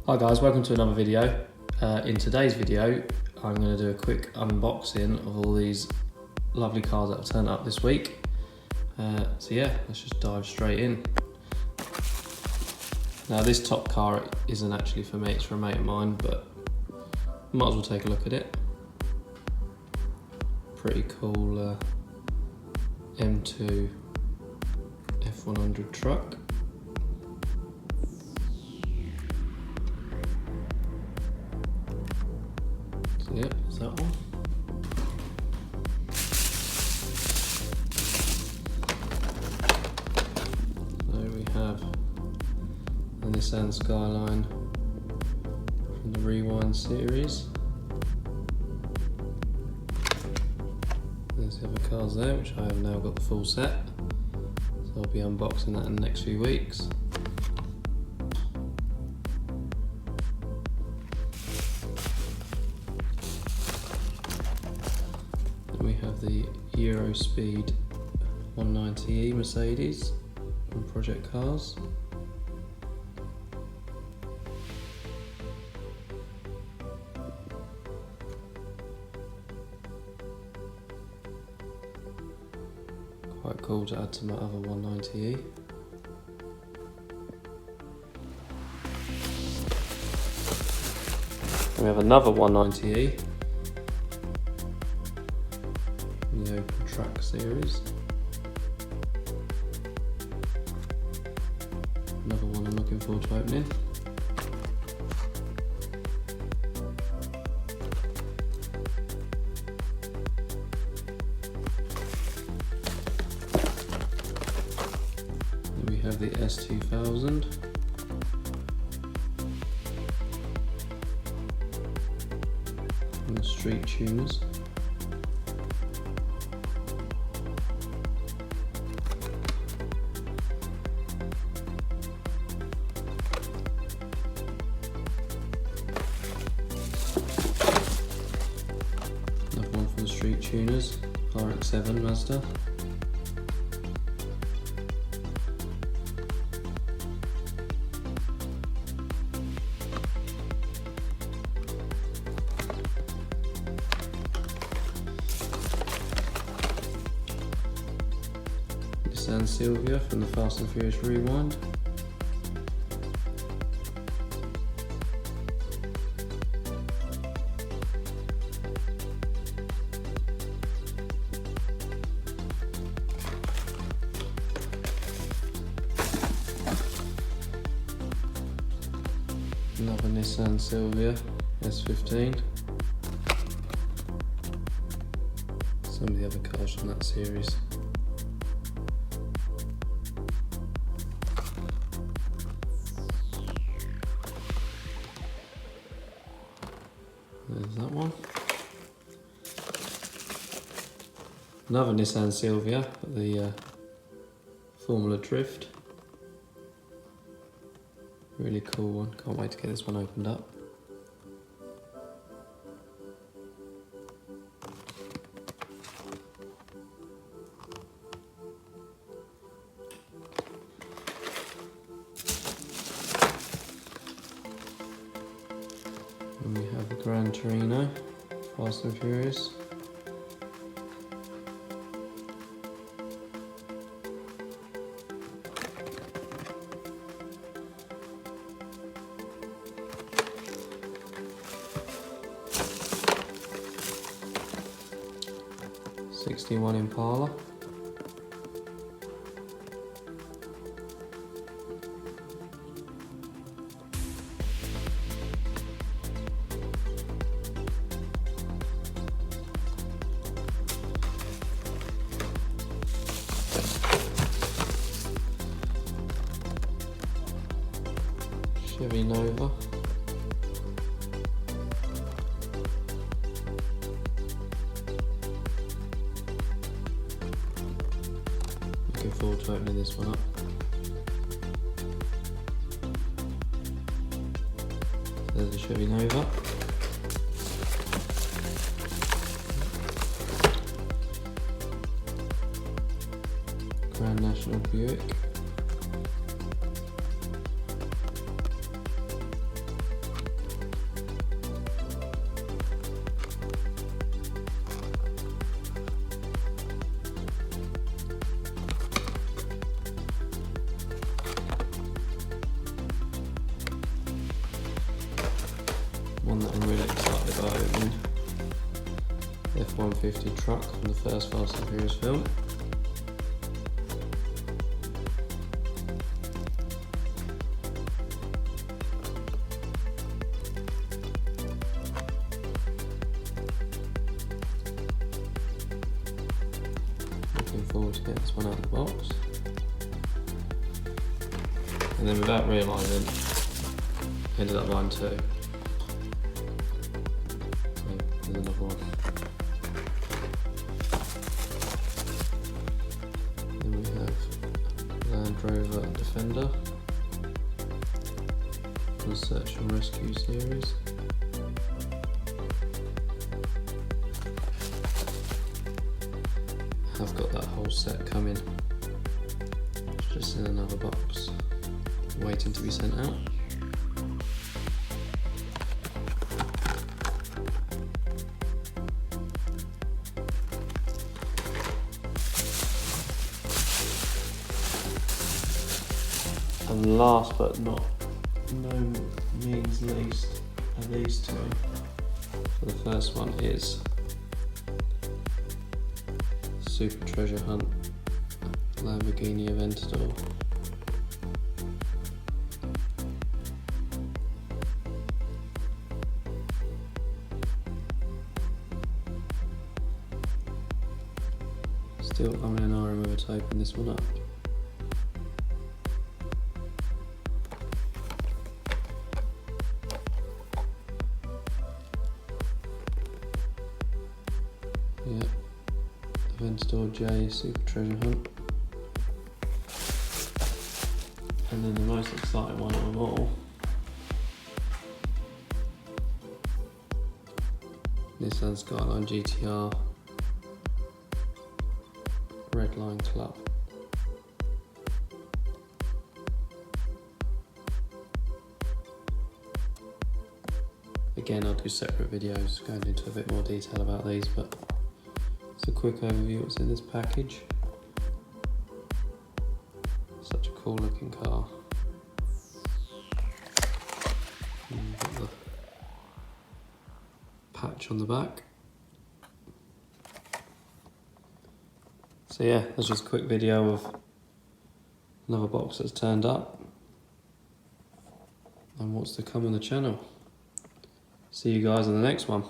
Hi guys, welcome to another video. In today's video I'm going to do a quick unboxing of all these lovely cars that have turned up this week. So yeah, let's just dive straight in. Now this top car isn't actually for me, it's for a mate of mine, but might as well take a look at it. Pretty cool M2 F100 truck. So yeah, it's that one. There we have the Nissan Skyline from the Rewind series. There's the other cars there, which I have now got the full set. So I'll be unboxing that in the next few weeks. We have the Euro Speed 190e Mercedes from Project Cars. Quite cool to add to my other 190e. We have another 190e. The Open Track series. Another one I'm looking forward to opening. Then we have the S2000. And the Street Tuners. Street Tuners, RX-7 Mazda. Nissan Sylvia from the Fast and Furious Rewind. Another Nissan Sylvia S15. Some of the other cars from that series. There's that one. Another Nissan Sylvia, the Formula Drift. Really cool one, can't wait to get this one opened up. And we have the Gran Torino, Fast and Furious. '61 Impala. Chevy Nova. Looking forward to opening this one up. There's the Chevy Nova. Grand National Buick. one that I'm really excited about opening. F-150 truck from the first Fast and Furious film. Looking forward to getting this one out of the box. And then without realising, ended up buying two. Okay, there's another one. Then we have Land Rover Defender from the Search and Rescue series. I've got that whole set coming. It's just in another box, waiting to be sent out. And last but not no means least are these two. So the first one is Super Treasure Hunt Lamborghini Aventador. Still umming and ahhing whether to open this one up. Yeah, Aventador J Super Treasure Hunt. And then the most exciting one of them all, Nissan Skyline GTR Red Line Club. Again, I'll do separate videos going into a bit more detail about these, but it's a quick overview of what's in this package. Such a cool looking car. And got the patch on the back. So yeah, that's just a quick video of another box that's turned up and what's to come on the channel. See you guys in the next one.